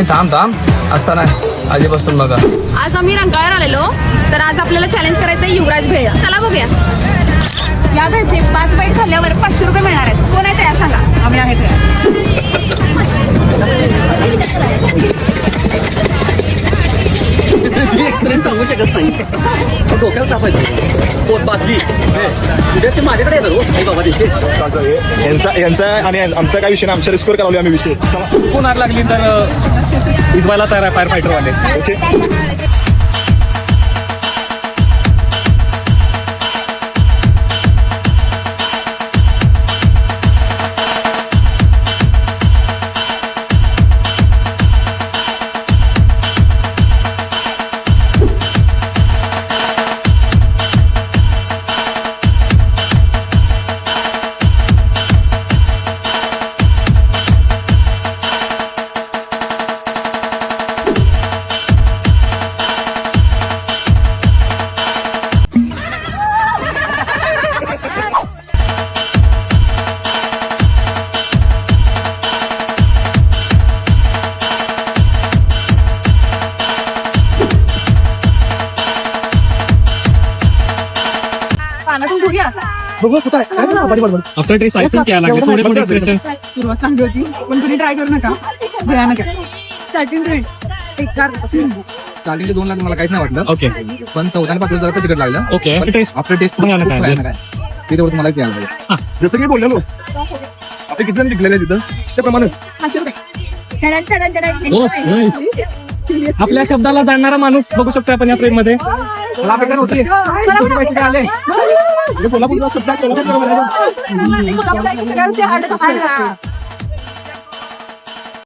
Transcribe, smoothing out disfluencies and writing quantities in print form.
थांब असता नाही आधीपासून बघा. आज आम्ही रंकाळ्यावर आलेलो, तर आज आपल्याला चॅलेंज करायचं आहे युवराज भेळ. चला बघूया. या भेळचे 5 बाईट खाल्ल्यावर 500 रुपये मिळणार आहेत. कोण आहे तयार सांगा. आम्ही आहे एक्सपिरियन्स सांगू शकत नाही. डोक्याला तापायचं पोट बाजली उद्या ते माझ्याकडे येणार हो बाबा देशे. यांचा आणि आमचा काय विषय नाही. आमच्या रिस्कोर करावले आम्ही विषय. कोण आग लागली तर इजवायला तयार आहे फायर फायटर वाले. Okay. After test I think यायला लागले थोडे थोडे एक्सप्रेशन. सुरुवात चांगली होती, पण तुम्ही ट्राय करू नका. भयानक आहे. स्टार्टिंग स्टार्टिंगला 2 लाख मला काहीच नाही वाटलं. ओके पण 14 पासून जरा तिकट लागलं. ओके टेस्ट आफ्टर टेस्ट भयानक आहे. ते तेवढं मला द्यायला पाहिजे. जसं की बोललो आपले किती जण जिंकलेले तिथं त्याप्रमाणे 500 रुपये. हो नाईस. आपल्या शब्दाला जाणणारा माणूस बघू शकतो आपण या फ्रेम मध्ये. मला अपेक्षा नव्हती. पैसे आले कोल्हापूरचा